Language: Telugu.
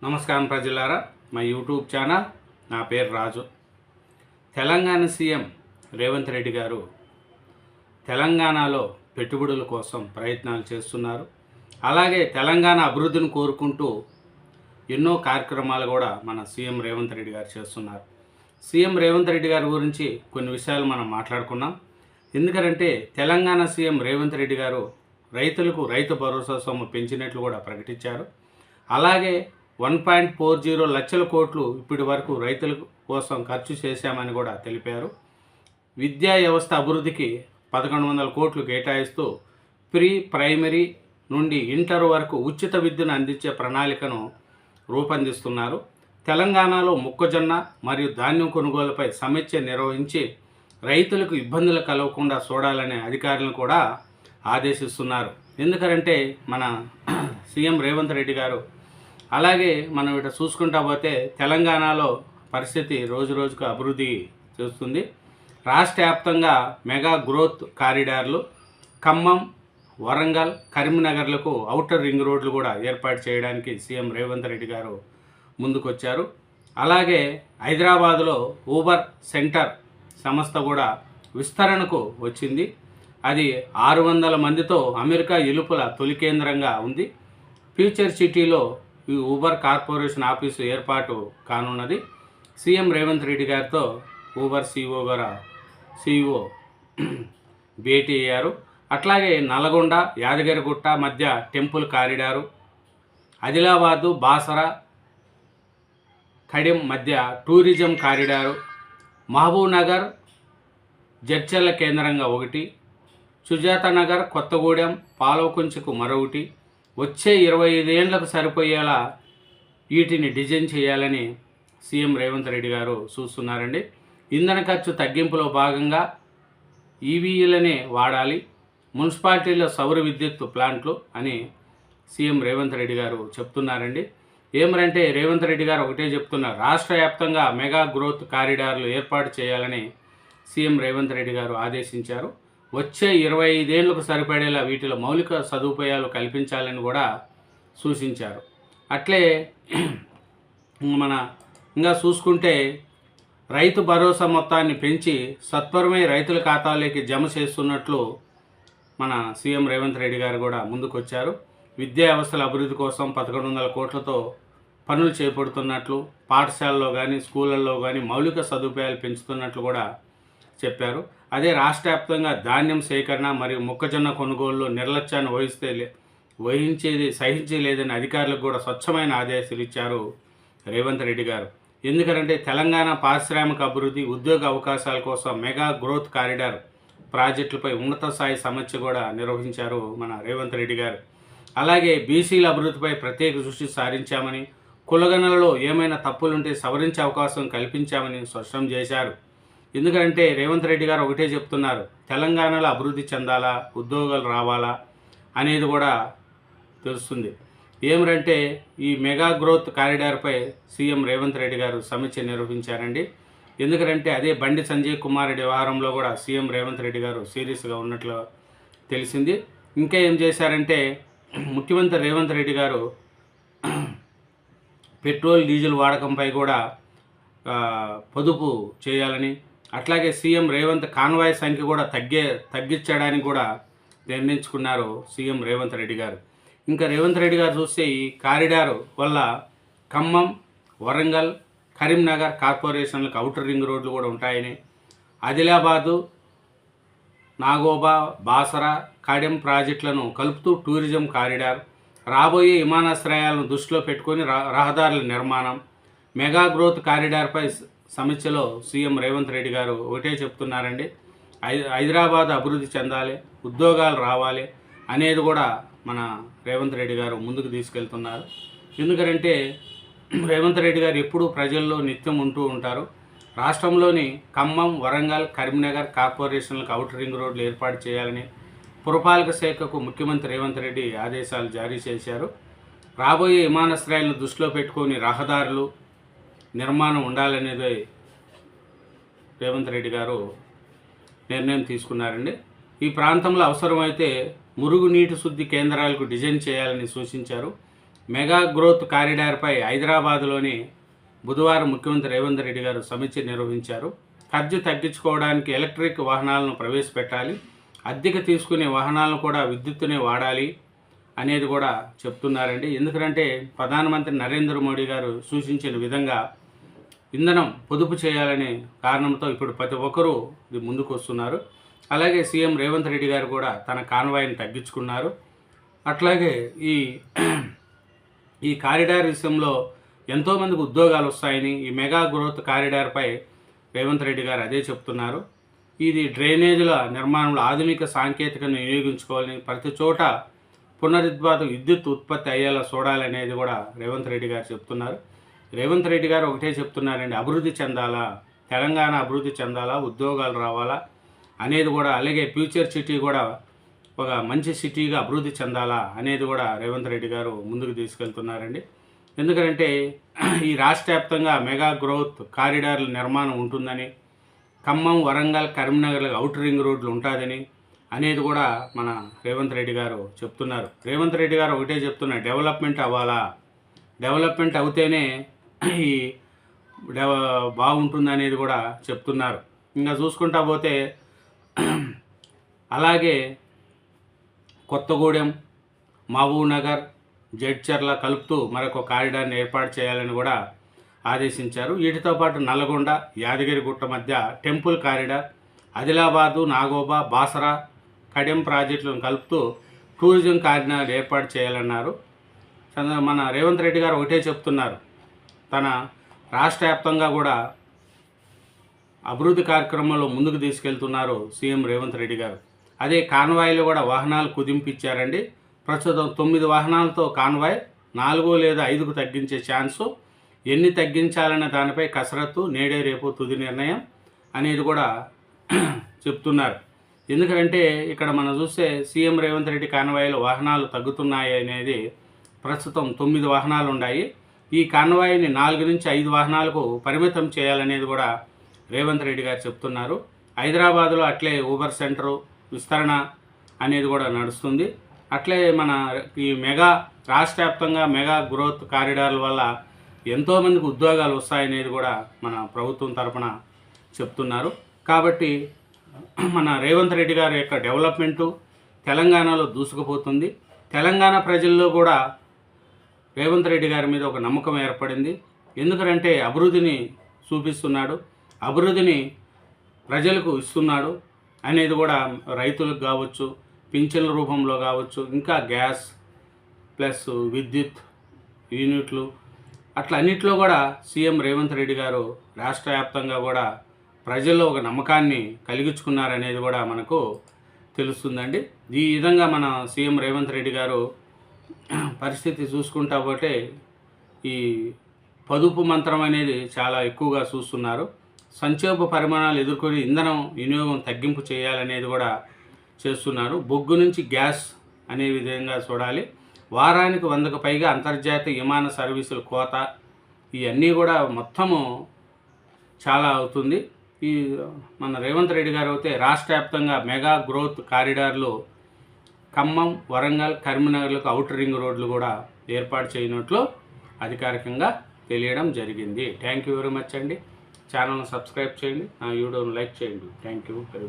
నమస్కారం ప్రజలారా, మా యూట్యూబ్ ఛానల్. నా పేరు రాజు. తెలంగాణ సీఎం రేవంత్ రెడ్డి గారు తెలంగాణలో పెట్టుబడుల కోసం ప్రయత్నాలు చేస్తున్నారు. అలాగే తెలంగాణ అభివృద్ధిని కోరుకుంటూ ఎన్నో కార్యక్రమాలు కూడా మన సీఎం రేవంత్ రెడ్డి గారు చేస్తున్నారు. సీఎం రేవంత్ రెడ్డి గారి గురించి కొన్ని విషయాలు మనం మాట్లాడుకున్నాం. ఎందుకంటే తెలంగాణ సీఎం రేవంత్ రెడ్డి గారు రైతులకు రైతు భరోసా సొమ్ము పెంచినట్లు కూడా ప్రకటించారు. అలాగే 1.40 లక్షల కోట్లు ఇప్పటి వరకు రైతుల కోసం ఖర్చు చేశామని కూడా తెలిపారు. విద్యా వ్యవస్థ అభివృద్ధికి 1100 కోట్లు కేటాయిస్తూ ప్రీ ప్రైమరీ నుండి ఇంటర్ వరకు ఉచిత విద్యను అందించే ప్రణాళికను రూపొందిస్తున్నారు. తెలంగాణలో మొక్కజొన్న మరియు ధాన్యం కొనుగోలుపై సమీక్ష నిర్వహించి రైతులకు ఇబ్బందులు కలగకుండా చూడాలనే అధికారులను కూడా ఆదేశిస్తున్నారు. ఎందుకంటే మన సీఎం రేవంత్ రెడ్డి గారు అలాగే మనం ఇటు చూసుకుంటా పోతే తెలంగాణలో పరిస్థితి రోజు రోజుకు అభివృద్ధి చేస్తుంది. రాష్ట్ర వ్యాప్తంగా మెగా గ్రోత్ కారిడార్లు ఖమ్మం, వరంగల్, కరీంనగర్లకు ఔటర్ రింగ్ రోడ్లు కూడా ఏర్పాటు చేయడానికి సీఎం రేవంత్ రెడ్డి గారు ముందుకొచ్చారు. అలాగే హైదరాబాదులో ఊబర్ సెంటర్ సంస్థ కూడా విస్తరణకు వచ్చింది. అది 600 మందితో అమెరికా ఎలుపల తొలి కేంద్రంగా ఉంది. ఫ్యూచర్ సిటీలో ఈ ఊబర్ కార్పొరేషన్ ఆఫీసు ఏర్పాటు కానున్నది. సీఎం రేవంత్ రెడ్డి గారితో ఊబర్ సిఇఓ భేటీ అయ్యారు. అట్లాగే నల్గొండ, యాదగిరిగుట్ట మధ్య టెంపుల్ కారిడారు, ఆదిలాబాదు, బాసర, ఖడిం మధ్య టూరిజం కారిడారు, మహబూబ్ నగర్ జడ్చర్ల కేంద్రంగా ఒకటి, సుజాత నగర్, కొత్తగూడెం, పాలవకుంచుకు మరొకటి, వచ్చే 25 ఏళ్లకు సరిపోయేలా వీటిని డిజైన్ చేయాలని సీఎం రేవంత్ రెడ్డి గారు చూస్తున్నారండి. ఇంధన ఖర్చు తగ్గింపులో భాగంగా ఈవీలనే వాడాలి, మున్సిపాలిటీల్లో సౌర విద్యుత్ ప్లాంట్లు అని సీఎం రేవంత్ రెడ్డి గారు చెప్తున్నారండి. ఏమరంటే రేవంత్ రెడ్డి గారు ఒకటే చెప్తున్నారు, రాష్ట్ర వ్యాప్తంగా మెగా గ్రోత్ కారిడార్లు ఏర్పాటు చేయాలని సీఎం రేవంత్ రెడ్డి గారు ఆదేశించారు. వచ్చే 25 ఏళ్లకు సరిపడేలా వీటిలో మౌలిక సదుపాయాలు కల్పించాలని కూడా సూచించారు. అట్లే మన ఇంకా చూసుకుంటే రైతు భరోసా మొత్తాన్ని పెంచి సత్వరమే రైతుల ఖాతాలోకి జమ చేస్తున్నట్లు మన సీఎం రేవంత్ రెడ్డి గారు కూడా ముందుకొచ్చారు. విద్యా వ్యవస్థల అభివృద్ధి కోసం 1100 కోట్లతో పనులు చేపడుతున్నట్లు, పాఠశాలలో కానీ స్కూళ్ళల్లో కానీ మౌలిక సదుపాయాలు పెంచుతున్నట్లు కూడా చెప్పారు. అదే రాష్ట్ర వ్యాప్తంగా ధాన్యం సేకరణ మరియు మొక్కజొన్న కొనుగోలులో నిర్లక్ష్యాన్ని సహించలేదని అధికారులకు కూడా స్వచ్ఛమైన ఆదేశాలు ఇచ్చారు రేవంత్ రెడ్డి గారు. ఎందుకంటే తెలంగాణ పారిశ్రామిక అభివృద్ధి, ఉద్యోగ అవకాశాల కోసం మెగా గ్రోత్ కారిడార్ ప్రాజెక్టులపై ఉన్నత స్థాయి సమీక్ష కూడా నిర్వహించారు మన రేవంత్ రెడ్డి గారు. అలాగే బీసీల అభివృద్ధిపై ప్రత్యేక దృష్టి సారించామని, కులగణనలో ఏమైనా తప్పులుంటే సవరించే అవకాశం కల్పించామని స్పష్టం చేశారు. ఎందుకంటే రేవంత్ రెడ్డి గారు ఒకటే చెప్తున్నారు, తెలంగాణలో అభివృద్ధి చెందాలా, ఉద్యోగాలు రావాలా అనేది కూడా తెలుస్తుంది. ఏమిటంటే ఈ మెగా గ్రోత్ కారిడార్పై సీఎం రేవంత్ రెడ్డి గారు సమీక్ష నిర్వహించారండి. ఎందుకంటే అదే బండి సంజయ్ కుమార్ రెడ్డి వ్యవహారంలో కూడా సీఎం రేవంత్ రెడ్డి గారు సీరియస్గా ఉన్నట్లు తెలిసింది. ఇంకా ఏం చేశారంటే ముఖ్యమంత్రి రేవంత్ రెడ్డి గారు పెట్రోల్, డీజిల్ వాడకంపై కూడా పొదుపు చేయాలని, అట్లాగే సీఎం రేవంత్ కాన్వాయ్ సంఖ్య కూడా తగ్గించడానికి కూడా నిర్ణయించుకున్నారు సీఎం రేవంత్ రెడ్డి గారు. ఇంకా రేవంత్ రెడ్డి గారు చూస్తే ఈ కారిడారు వల్ల ఖమ్మం, వరంగల్, కరీంనగర్ కార్పొరేషన్లకు ఔటర్ రింగ్ రోడ్లు కూడా ఉంటాయని, ఆదిలాబాదు, నాగోబా, బాసర, ఖడిం ప్రాజెక్టులను కలుపుతూ టూరిజం కారిడార్, రాబోయే విమానాశ్రయాలను దృష్టిలో పెట్టుకొని రహదారుల నిర్మాణం, మెగా గ్రోత్ కారిడార్పై సమీక్షలో సీఎం రేవంత్ రెడ్డి గారు ఒకటే చెప్తున్నారండి, హైదరాబాద్ అభివృద్ధి చెందాలి, ఉద్యోగాలు రావాలి అనేది కూడా మన రేవంత్ రెడ్డి గారు ముందుకు తీసుకెళ్తున్నారు. ఎందుకంటే రేవంత్ రెడ్డి గారు ఎప్పుడూ ప్రజల్లో నిత్యం ఉంటూ ఉంటారు. రాష్ట్రంలోని ఖమ్మం, వరంగల్, కరీంనగర్ కార్పొరేషన్లకు ఔటర్ రింగ్ రోడ్లు ఏర్పాటు చేయాలని పురపాలక శాఖకు ముఖ్యమంత్రి రేవంత్ రెడ్డి ఆదేశాలు జారీ చేశారు. రాబోయే విమానాశ్రయాలను దృష్టిలో పెట్టుకొని రహదారులు నిర్మాణం ఉండాలనేది రేవంత్ రెడ్డి గారు నిర్ణయం తీసుకున్నారండి. ఈ ప్రాంతంలో అవసరమైతే మురుగునీటి శుద్ధి కేంద్రాలకు డిజైన్ చేయాలని సూచించారు. మెగా గ్రోత్ కారిడార్పై హైదరాబాదులోని బుధవారం ముఖ్యమంత్రి రేవంత్ రెడ్డి గారు సమీక్ష నిర్వహించారు. ఖర్చు తగ్గించుకోవడానికి ఎలక్ట్రిక్ వాహనాలను ప్రవేశపెట్టాలి, అద్దెకు తీసుకునే వాహనాలను కూడా విద్యుత్తునే వాడాలి అనేది కూడా చెప్తున్నారండి. ఎందుకంటే ప్రధానమంత్రి నరేంద్ర మోడీ గారు సూచించిన విధంగా ఇంధనం పొదుపు చేయాలనే కారణంతో ఇప్పుడు ప్రతి ఒక్కరూ ఇది ముందుకు వస్తున్నారు. అలాగే సీఎం రేవంత్ రెడ్డి గారు కూడా తన కాన్వాయ్ని తగ్గించుకున్నారు. అట్లాగే ఈ కారిడార్ విషయంలో ఎంతోమందికి ఉద్యోగాలు వస్తాయని ఈ మెగా గ్రోత్ కారిడార్పై రేవంత్ రెడ్డి గారు అదే చెప్తున్నారు. ఇది డ్రైనేజీల నిర్మాణంలో ఆధునిక సాంకేతికను వినియోగించుకోవాలని, ప్రతి చోట పునరుత్పాదక విద్యుత్ ఉత్పత్తి అయ్యేలా చూడాలనేది కూడా రేవంత్ రెడ్డి గారు చెప్తున్నారు. రేవంత్ రెడ్డి గారు ఒకటే చెప్తున్నారండి, అభివృద్ధి చెందాలా, తెలంగాణ అభివృద్ధి చెందాలా, ఉద్యోగాలు రావాలా అనేది కూడా, అలాగే ఫ్యూచర్ సిటీ కూడా ఒక మంచి సిటీగా అభివృద్ధి చెందాలా అనేది కూడా రేవంత్ రెడ్డి గారు ముందుకు తీసుకెళ్తున్నారండి. ఎందుకంటే ఈ రాష్ట్ర వ్యాప్తంగా మెగా గ్రోత్ కారిడార్ల నిర్మాణం ఉంటుందని, ఖమ్మం, వరంగల్, కరీంనగర్లకు అవుటర్ రింగ్ రోడ్లు ఉంటుందని అనేది కూడా మన రేవంత్ రెడ్డి గారు చెప్తున్నారు. రేవంత్ రెడ్డి గారు ఒకటే చెప్తున్నారు, డెవలప్మెంట్ అవ్వాలా, డెవలప్మెంట్ అవుతేనే ఈ బాగుంటుంది అనేది కూడా చెప్తున్నారు. ఇంకా చూసుకుంటా పోతే అలాగే కొత్తగూడెం, మహబూబ్నగర్, జడ్చర్ల కలుపుతూ మరొక కారిడార్ని ఏర్పాటు చేయాలని కూడా ఆదేశించారు. వీటితో పాటు నల్గొండ, యాదగిరిగుట్ట మధ్య టెంపుల్ కారిడార్, ఆదిలాబాదు, నాగోబా, బాసరా, కడెం ప్రాజెక్టులను కలుపుతూ టూరిజం కారిడార్ ఏర్పాటు చేయాలన్నారు. మన రేవంత్ రెడ్డి గారు ఒకటే చెప్తున్నారు, తన రాష్ట్ర వ్యాప్తంగా కూడా అభివృద్ధి కార్యక్రమంలో ముందుకు తీసుకెళ్తున్నారు సీఎం రేవంత్ రెడ్డి గారు. అదే కాన్వాయ్లో కూడా వాహనాలు కుదింపించారండి. ప్రస్తుతం 9 వాహనాలతో కాన్వాయ్ 4 లేదా 5కు తగ్గించే ఛాన్సు, ఎన్ని తగ్గించాలన్న దానిపై కసరత్తు, నేడే రేపు తుది నిర్ణయం అనేది కూడా చెప్తున్నారు. ఎందుకంటే ఇక్కడ మనం చూస్తే సీఎం రేవంత్ రెడ్డి కాన్వాయ్లో వాహనాలు తగ్గుతున్నాయి అనేది, ప్రస్తుతం 9 వాహనాలు ఉన్నాయి. ఈ కాన్వాయ్ని 4 నుంచి 5 వాహనాలకు పరిమితం చేయాలనేది కూడా రేవంత్ రెడ్డి గారు చెప్తున్నారు. హైదరాబాదులో అట్లే ఊబర్ సెంటరు విస్తరణ అనేది కూడా నడుస్తుంది. అట్లే మన ఈ రాష్ట్ర వ్యాప్తంగా మెగా గ్రోత్ కారిడార్ల వల్ల ఎంతోమందికి ఉద్యోగాలు వస్తాయనేది కూడా మన ప్రభుత్వం తరపున చెప్తున్నారు. కాబట్టి మన రేవంత్ రెడ్డి గారి యొక్క డెవలప్మెంటు తెలంగాణలో దూసుకుపోతుంది. తెలంగాణ ప్రజల్లో కూడా రేవంత్ రెడ్డి గారి మీద ఒక నమ్మకం ఏర్పడింది. ఎందుకంటే అభివృద్ధిని చూపిస్తున్నాడు, అభివృద్ధిని ప్రజలకు ఇస్తున్నాడు అనేది కూడా రైతులకు కావచ్చు, పింఛన్ల రూపంలో కావచ్చు, ఇంకా గ్యాస్ ప్లస్ విద్యుత్ యూనిట్లు అట్లా అన్నిట్లో కూడా సీఎం రేవంత్ రెడ్డి గారు రాష్ట్ర వ్యాప్తంగా కూడా ప్రజల్లో ఒక నమ్మకాన్ని కలిగించుకున్నారనేది కూడా మనకు తెలుస్తుందండి. ఈ విధంగా మన సీఎం రేవంత్ రెడ్డి గారు పరిస్థితి చూసుకుంటా పోతే ఈ పొదుపు మంత్రం అనేది చాలా ఎక్కువగా చూస్తున్నారు. సంక్షోభ పరిమాణాలు ఎదుర్కొని ఇంధనం వినియోగం తగ్గింపు చేయాలనేది కూడా చేస్తున్నారు. బొగ్గు నుంచి గ్యాస్ అనే విధంగా చూడాలి. వారానికి 100కు పైగా అంతర్జాతీయ విమాన సర్వీసుల కోత, ఇవన్నీ కూడా మొత్తము చాలా అవుతుంది. ఈ మన రేవంత్ రెడ్డి గారు అయితే రాష్ట్ర వ్యాప్తంగా మెగా గ్రోత్ కారిడార్లు ఖమ్మం, వరంగల్, కరీంనగర్లకు అవుటర్ రింగ్ రోడ్లు కూడా ఏర్పాటు చేయనట్లు అధికారికంగా తెలియడం జరిగింది. థ్యాంక్ యూ వెరీ మచ్ అండి. ఛానల్ను సబ్స్క్రైబ్ చేయండి, నా వీడియోను లైక్ చేయండి. Thank you very much.